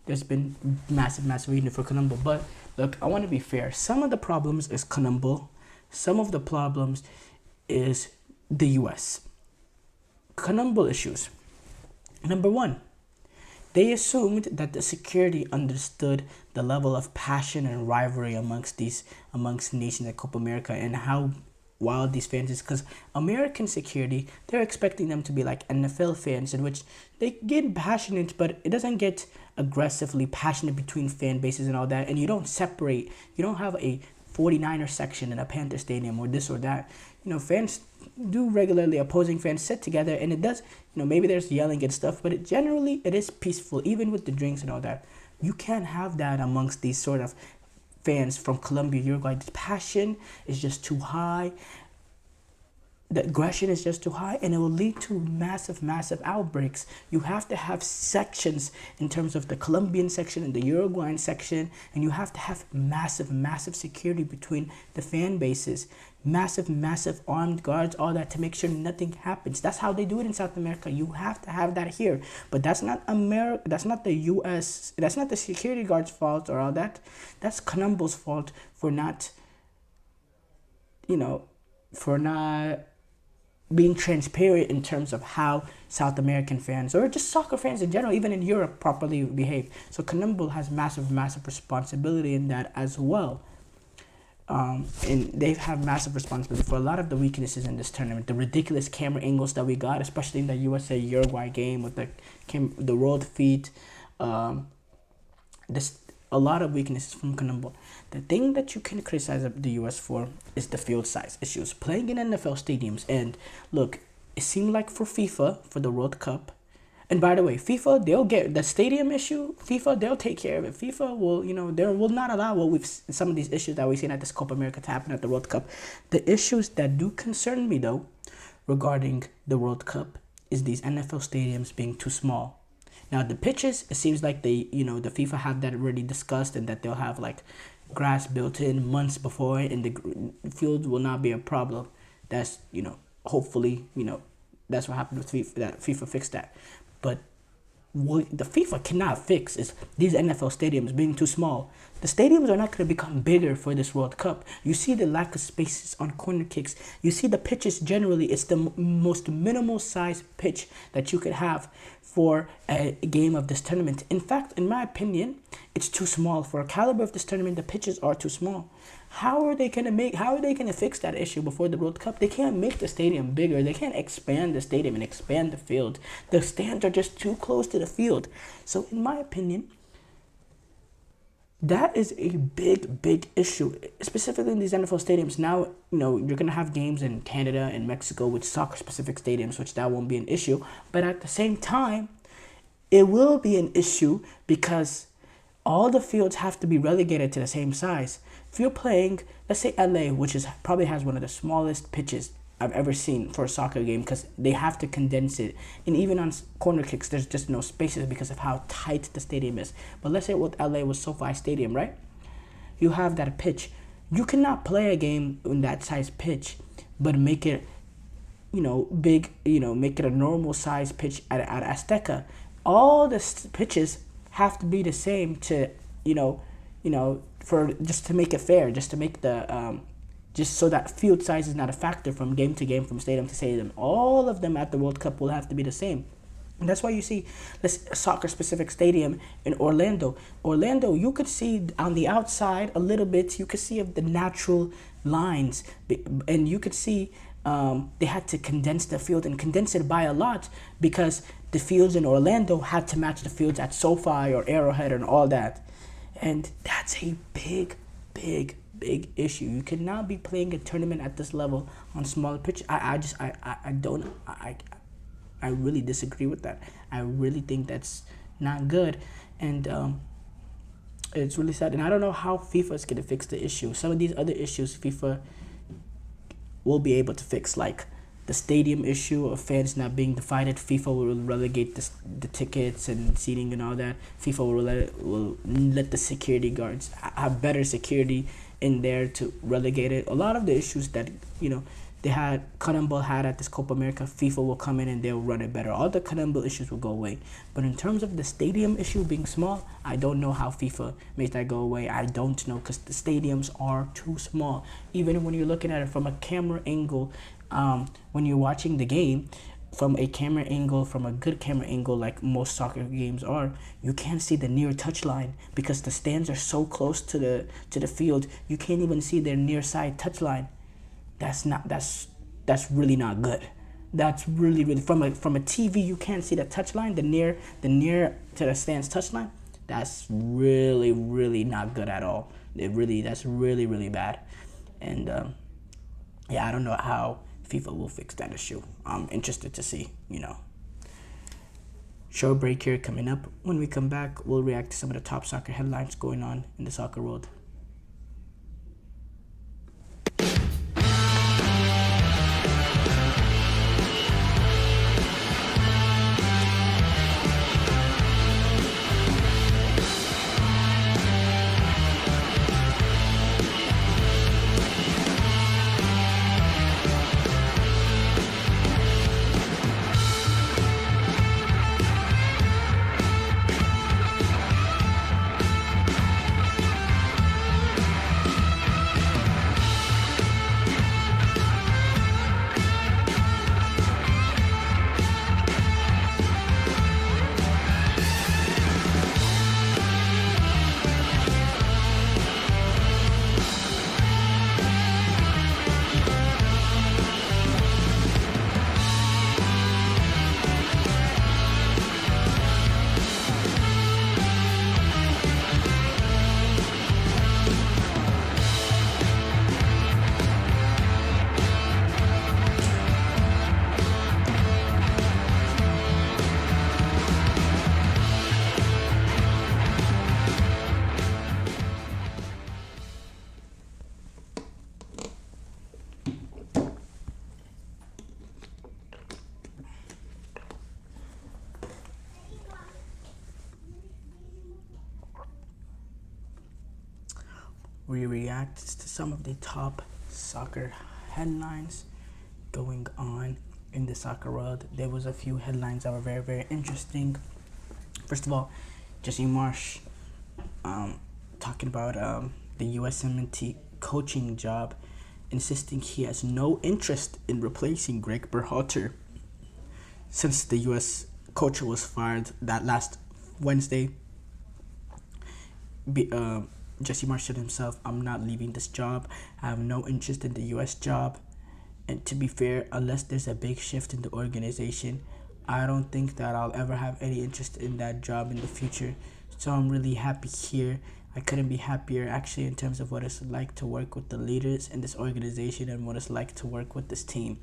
Speaker 1: there's been massive reason for Colombo. But look, I want to be fair. Some of the problems is Colombo. Some of the problems is the U.S. Colombo issues. Number one, they assumed that the security understood the level of passion and rivalry amongst nations at Copa America and how wild these fans is, because American security, they're expecting them to be like NFL fans, in which they get passionate, but it doesn't get aggressively passionate between fan bases and all that, and you don't separate. You don't have a 49er section in a Panther stadium or this or that. Fans do regularly, opposing fans sit together, and it does, maybe there's yelling and stuff, but generally it is peaceful, even with the drinks and all that. You can't have that amongst these sort of fans from Colombia, Uruguay. The passion is just too high. The aggression is just too high, and it will lead to massive outbreaks. You have to have sections in terms of the Colombian section and the Uruguayan section, and you have to have massive security between the fan bases. Massive armed guards, all that, to make sure nothing happens. That's how they do it in South America. You have to have that here. But that's not America. That's not the U.S. That's not the security guards' fault or all that. That's Colombo's fault for not being transparent in terms of how South American fans, or just soccer fans in general, even in Europe, properly behave. So Colombo has massive responsibility in that as well. And they have massive responsibility for a lot of the weaknesses in this tournament. The ridiculous camera angles that we got, especially in the USA-Uruguay game with the rolled feet. A lot of weaknesses from Colombo. The thing that you can criticize the U.S. for is the field size issues. Playing in NFL stadiums. And look, it seemed like for FIFA, for the World Cup, and by the way, FIFA, they'll get the stadium issue. FIFA, they'll take care of it. FIFA will, they will not allow some of these issues that we've seen at this Copa America to happen at the World Cup. The issues that do concern me, though, regarding the World Cup is these NFL stadiums being too small. Now, the pitches, it seems like the FIFA have that already discussed, and that they'll have like grass built in months before, and the field will not be a problem. That's, hopefully, that's what happened with FIFA, that FIFA fixed that. But what the FIFA cannot fix is these NFL stadiums being too small. The stadiums are not going to become bigger for this World Cup. You see the lack of spaces on corner kicks. You see the pitches generally. It's the most minimal size pitch that you could have for a game of this tournament. In fact, in my opinion, it's too small. For a caliber of this tournament, the pitches are too small. How are they gonna fix that issue before the World Cup? They can't make the stadium bigger. They can't expand the stadium and expand the field. The stands are just too close to the field. So in my opinion, that is a big issue, specifically in these NFL stadiums. Now, you're gonna have games in Canada and Mexico with soccer-specific stadiums, which that won't be an issue. But at the same time, it will be an issue because all the fields have to be relegated to the same size. If you're playing, let's say LA, which probably has one of the smallest pitches I've ever seen for a soccer game, because they have to condense it. And even on corner kicks, there's just no spaces because of how tight the stadium is. But let's say with LA was SoFi Stadium, right? You have that pitch. You cannot play a game in that size pitch, but make it, big, make it a normal size pitch at Azteca. All the pitches have to be the same to, for just to make it fair, just to make the just so that field size is not a factor from game to game, from stadium to stadium. All of them at the World Cup will have to be the same. And that's why you see this soccer-specific stadium in Orlando. Orlando, you could see on the outside a little bit, you could see of the natural lines. And you could see they had to condense the field and condense it by a lot because the fields in Orlando had to match the fields at SoFi or Arrowhead and all that. And that's a big issue. You cannot be playing a tournament at this level on smaller pitch. I really disagree with that. I really think that's not good, and it's really sad. And I don't know how FIFA is gonna fix the issue. Some of these other issues FIFA will be able to fix, like the stadium issue of fans not being divided. FIFA will relegate the tickets and seating and all that. FIFA will let the security guards have better security in there to relegate it. A lot of the issues that they had, Colombia had at this Copa America, FIFA will come in and they'll run it better. All the Colombia issues will go away. But in terms of the stadium issue being small, I don't know how FIFA makes that go away. I don't know, because the stadiums are too small. Even when you're looking at it from a camera angle, when you're watching the game from a camera angle, from a good camera angle like most soccer games are, you can't see the near touchline because the stands are so close to the field. You can't even see their near side touchline. That's really not good. That's really from a TV, you can't see the touchline, the near to the stands touchline. That's really not good at all. That's really bad. And I don't know how FIFA will fix that issue. I'm interested to see, Short break here coming up. When we come back, we'll react to some of the top soccer headlines going on in the soccer world. We react to some of the top soccer headlines going on in the soccer world. There was a few headlines that were very, very interesting. First of all, Jesse Marsh talking about the USMNT coaching job, insisting he has no interest in replacing Greg Berhalter since the US coach was fired that last Wednesday. Jesse Marsh said himself, "I'm not leaving this job. I have no interest in the US job. And to be fair, unless there's a big shift in the organization, I don't think that I'll ever have any interest in that job in the future. So I'm really happy here. I couldn't be happier actually in terms of what it's like to work with the leaders in this organization and what it's like to work with this team."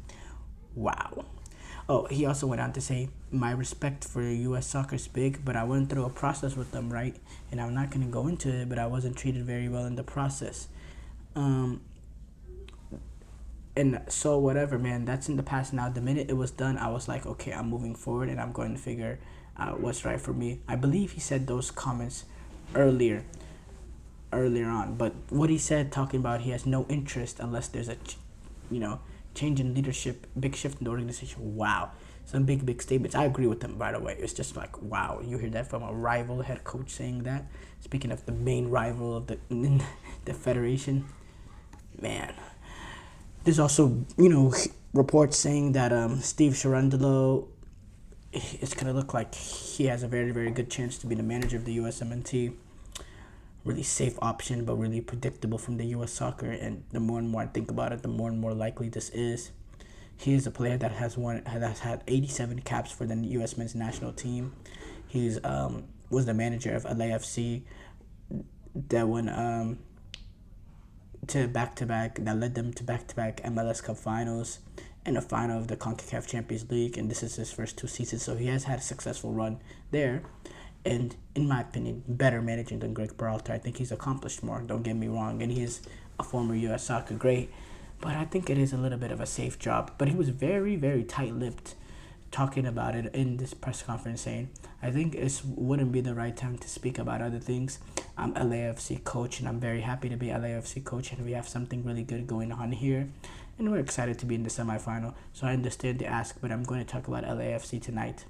Speaker 1: Wow. Oh, he also went on to say, "My respect for U.S. soccer is big, but I went through a process with them, right? And I'm not going to go into it, but I wasn't treated very well in the process." And so whatever, man, that's in the past now. The minute it was done, I was like, okay, I'm moving forward and I'm going to figure out what's right for me. I believe he said those comments earlier on. But what he said, talking about he has no interest unless there's a, change in leadership, big shift in the organization. Wow. Some big statements. I agree with him, by the way. It's just like, wow, you hear that from a rival head coach saying that. Speaking of the main rival of the federation, man. There's also, reports saying that Steve Cherundolo, it's going to look like he has a very, very good chance to be the manager of the USMNT. Really safe option, but really predictable from the U.S. soccer. And the more and more I think about it, the more and more likely this is. He is a player that has had 87 caps for the U.S. men's national team. He's was the manager of LAFC that won that led them to back-to-back MLS Cup finals and a final of the CONCACAF Champions League. And this is his first 2 seasons, so he has had a successful run there. And in my opinion, better managing than Greg Berhalter. I think he's accomplished more, don't get me wrong. And he is a former U.S. soccer great. But I think it is a little bit of a safe job. But he was very, very tight-lipped talking about it in this press conference, saying, "I think it wouldn't be the right time to speak about other things. I'm LAFC coach, and I'm very happy to be LAFC coach, and we have something really good going on here. And we're excited to be in the semifinal. So I understand the ask, but I'm going to talk about LAFC tonight."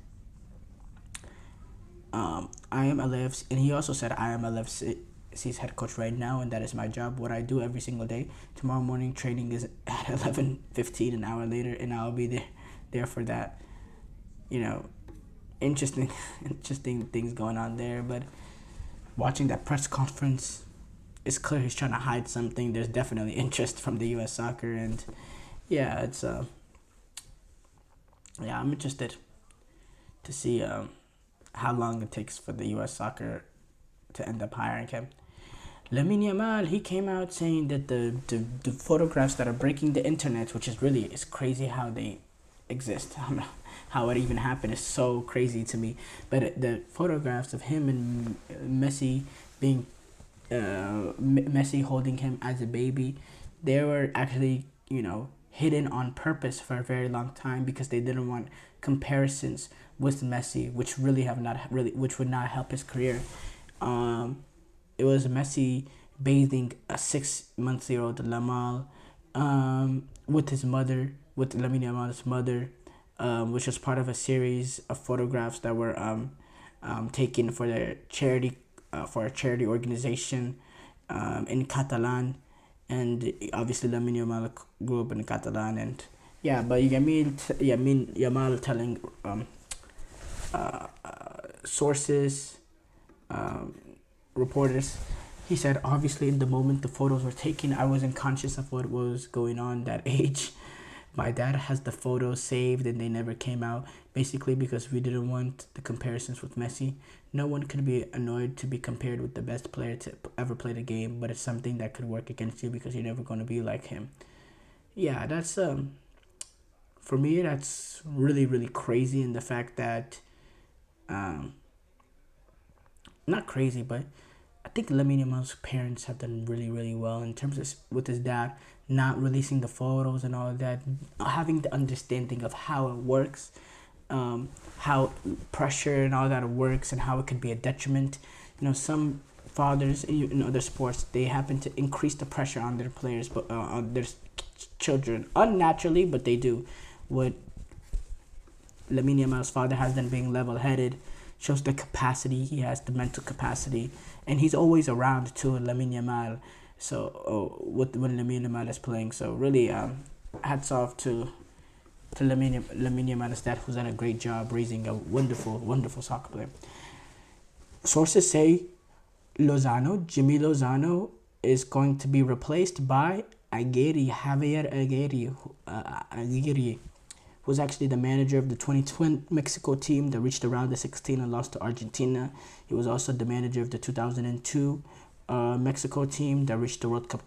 Speaker 1: I am LAFC, and he also said, "I am LAFC's head coach right now, and that is my job, what I do every single day. Tomorrow morning training is at 11:15, an hour later, and I'll be there for that." Interesting things going on there. But watching that press conference, it's clear he's trying to hide something. There's definitely interest from the U.S. soccer, and it's I'm interested to see how long it takes for the U.S. soccer to end up hiring him. Lamine Yamal, he came out saying that the photographs that are breaking the internet, which is really, it's crazy how they exist. I don't know how it even happened. It's so crazy to me. But the photographs of him and Messi being Messi holding him as a baby, they were actually hidden on purpose for a very long time because they didn't want comparisons with Messi, which would not help his career. It was Messi bathing a 6-month-old Lamal with his mother, with Lamine Yamal's mother, which was part of a series of photographs that were taken for their charity, for a charity organization in Catalan. And obviously Lamine Yamal grew up in Catalan, and but Yamal telling sources, reporters, he said, "Obviously in the moment the photos were taken, I wasn't conscious of what was going on that age. My dad has the photos saved and they never came out, basically because we didn't want the comparisons with Messi. No one could be annoyed to be compared with the best player to ever play the game, but it's something that could work against you because you're never going to be like him." That's for me, that's really, really crazy. In the fact that not crazy, but I think Lamine Yamal's parents have done really, really well in terms of with his dad not releasing the photos and all of that, having the understanding of how it works, how pressure and all that works, and how it could be a detriment. Some fathers in other sports, they happen to increase the pressure on their players, but on their children unnaturally, but they do. What Lamine Yamal's father has been being level-headed, shows the capacity he has, the mental capacity, and he's always around too, Lamine Yamal. So when Lamine Yamal is playing, so really hats off to Lamine Yamal's dad, who's done a great job raising a wonderful soccer player. Sources say Jimmy Lozano is going to be replaced by Javier Aguirre, who's actually the manager of the 2020 Mexico team that reached the round of 16 and lost to Argentina. He was also the manager of the 2002 Mexico team that reached the World Cup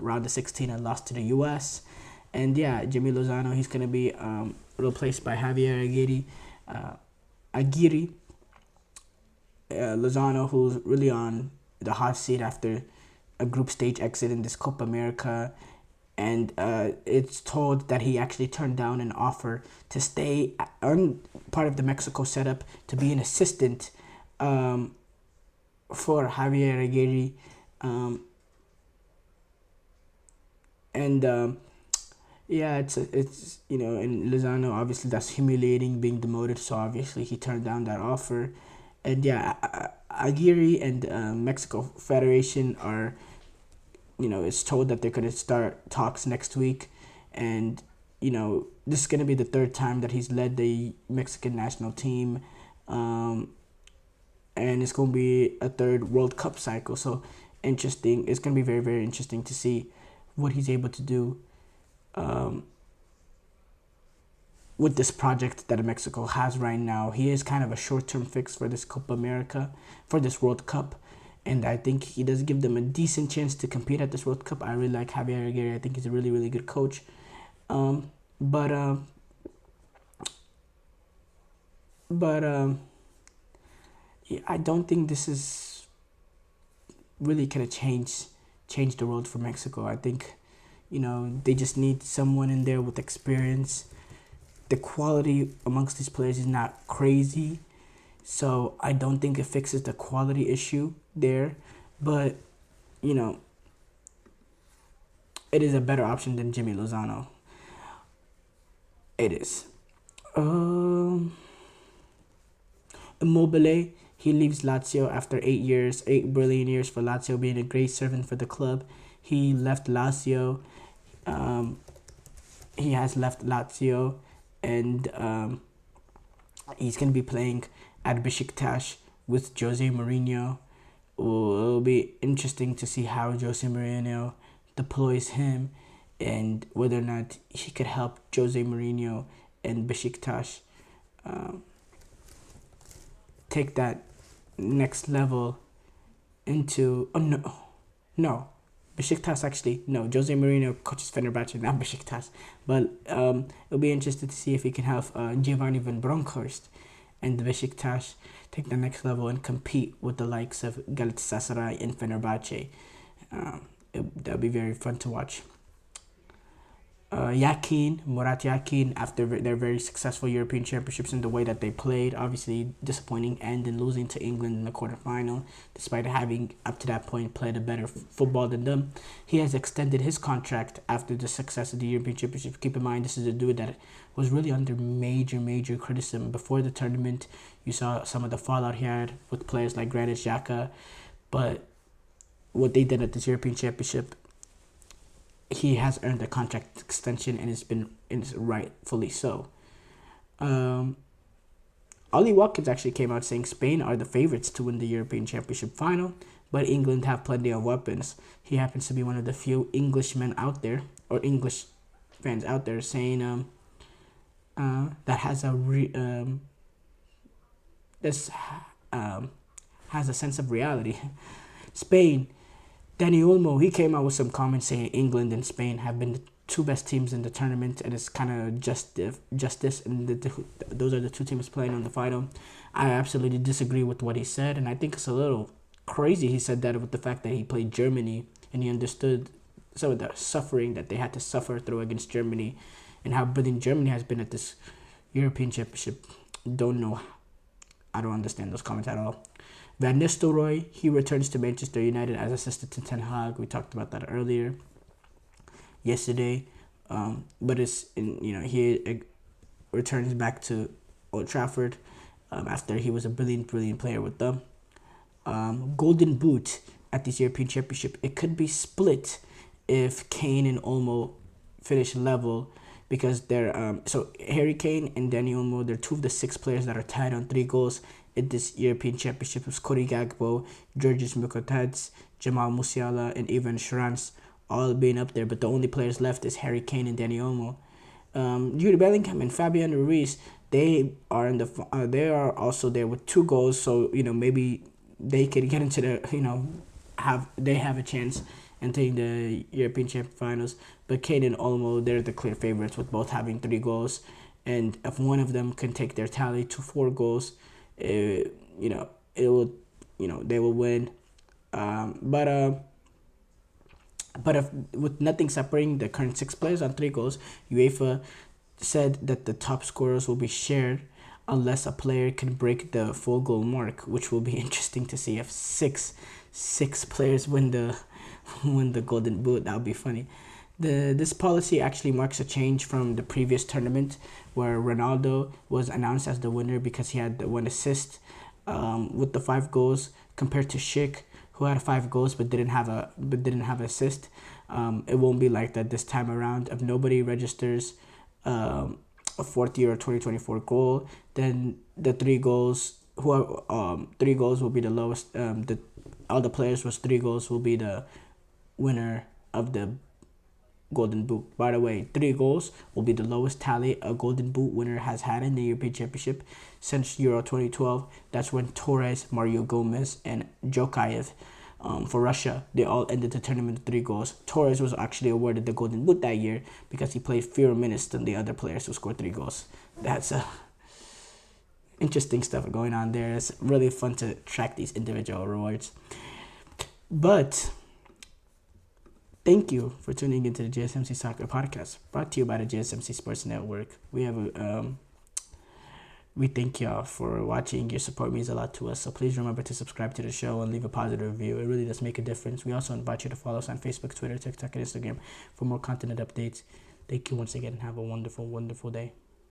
Speaker 1: round of 16 and lost to the U.S. And yeah, Jimmy Lozano, he's going to be replaced by Javier Aguirre. Lozano, who's really on the hot seat after a group stage exit in this Copa America, and it's told that he actually turned down an offer to stay on part of the Mexico setup to be an assistant for Javier Aguirre, yeah, it's and Lozano, obviously that's humiliating, being demoted, so obviously he turned down that offer. And yeah, Aguirre and Mexico Federation are, it's told that they're going to start talks next week. And, this is going to be the third time that he's led the Mexican national team. And it's going to be a third World Cup cycle. So interesting. It's going to be very, very interesting to see what he's able to do with this project that Mexico has right now. He is kind of a short-term fix for this Copa America, for this World Cup, and I think he does give them a decent chance to compete at this World Cup. I really like Javier Aguirre. I think he's a really, really good coach. But yeah, I don't think this is really gonna change the world for Mexico. I think, they just need someone in there with experience. The quality amongst these players is not crazy, so I don't think it fixes the quality issue there. But, it is a better option than Jimmy Lozano. It is. Immobile, he leaves Lazio after 8 brilliant years for Lazio, being a great servant for the club. He left Lazio. He has left Lazio. And he's going to be playing at Besiktas with Jose Mourinho. It'll be interesting to see how Jose Mourinho deploys him and whether or not he could help Jose Mourinho and Besiktas take that next level into... No. Besiktas actually, no, Jose Mourinho coaches Fenerbahce, not Besiktas. But it'll be interesting to see if he can help Giovanni van Bronckhorst and Besiktas take the next level and compete with the likes of Galatasaray and Fenerbahce. That'll be very fun to watch. Murat Yakin, after their very successful European Championships and the way that they played, obviously disappointing end in losing to England in the quarterfinal, despite having up to that point played a better football than them. He has extended his contract after the success of the European Championship. Keep in mind, this is a dude that was really under major criticism before the tournament. You saw some of the fallout he had with players like Granit Xhaka, but what they did at this European Championship, he has earned a contract extension and it's rightfully so. Ollie Watkins actually came out saying Spain are the favorites to win the European Championship final, but England have plenty of weapons. He happens to be one of the few Englishmen out there, or English fans out there, saying that has has a sense of reality. Spain, Danny Olmo, he came out with some comments saying England and Spain have been the two best teams in the tournament, and it's kind of justice, and those are the two teams playing on the final. I absolutely disagree with what he said, and I think it's a little crazy he said that with the fact that he played Germany and he understood some of the suffering that they had to suffer through against Germany and how brilliant Germany has been at this European Championship. I don't understand those comments at all. Van Nistelrooy, he returns to Manchester United as assistant to Ten Hag. We talked about that earlier yesterday. But it's returns back to Old Trafford after he was a brilliant player with them. Golden Boot at this European Championship, it could be split if Kane and Olmo finish level, because they're so Harry Kane and Danny Olmo, they're two of the 6 players that are tied on 3 goals in this European Championship. It's Cody Gakpo, Georgios Mukotadze, Jamal Musiala, and Ivan Schranz all being up there, but the only players left is Harry Kane and Danny Olmo. Jude Bellingham and Fabian Ruiz, they are in the they are also there with 2 goals, so maybe they could get into the have a chance entering the European Champions Finals. But Kane and Olmo, they're the clear favorites with both having 3 goals, and if one of them can take their tally to 4 goals, it will they will win. But if with nothing separating the current 6 players on 3 goals, UEFA said that the top scorers will be shared unless a player can break the full goal mark, which will be interesting to see if six players win the Golden Boot. That would be funny. This policy actually marks a change from the previous tournament where Ronaldo was announced as the winner because he had 1 assist with the 5 goals, compared to Schick, who had 5 goals but didn't have an assist. It won't be like that this time around. If nobody registers a 4th year 2024 goal, then the 3 goals 3 goals will be the lowest. All the players with 3 goals will be the winner of the Golden Boot. By the way, 3 goals will be the lowest tally a Golden Boot winner has had in the European Championship since Euro 2012. That's when Torres, Mario Gomez, and Jokayev for Russia, they all ended the tournament with 3 goals. Torres was actually awarded the Golden Boot that year because he played fewer minutes than the other players who scored 3 goals. That's interesting stuff going on there. It's really fun to track these individual rewards. But thank you for tuning into the GSMC Soccer Podcast, brought to you by the GSMC Sports Network. We thank y'all for watching. Your support means a lot to us, so please remember to subscribe to the show and leave a positive review. It really does make a difference. We also invite you to follow us on Facebook, Twitter, TikTok, and Instagram for more content and updates. Thank you once again, and have a wonderful, wonderful day.